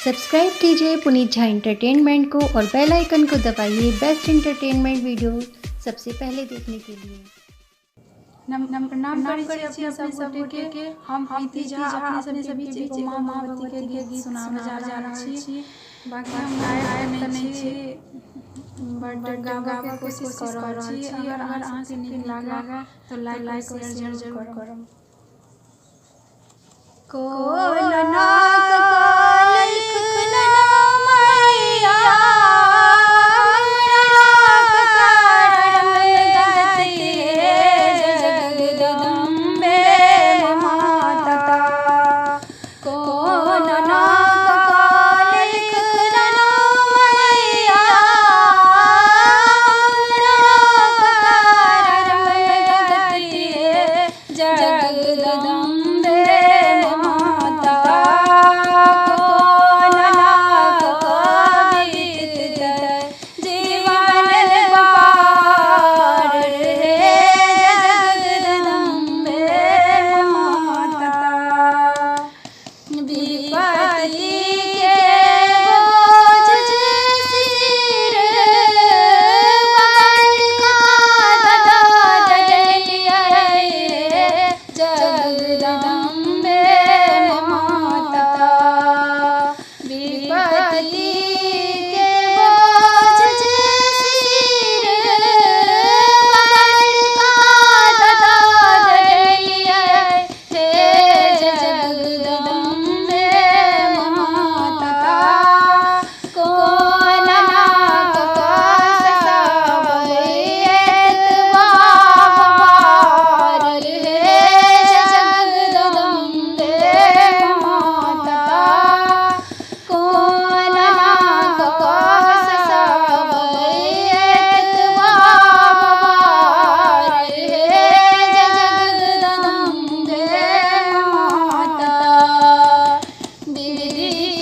Subscribe कीजिए Puneet Jha entertainment को और बेल आइकन को दबाइए बेस्ट एंटरटेनमेंट वीडियो सबसे पहले देखने के लिए। प्रणाम करै छी अपने सब के। हम प्रीति झा अपने सब के बीच माँ भगवती के गीत सुनावे जा रहल छी। बाकी हम गायक नहीं छी, बट गावे के कोशिश कर रहल छी। अगर अहाँ के नीक लागे तो लाइक और शेयर जरूर करब। दीदी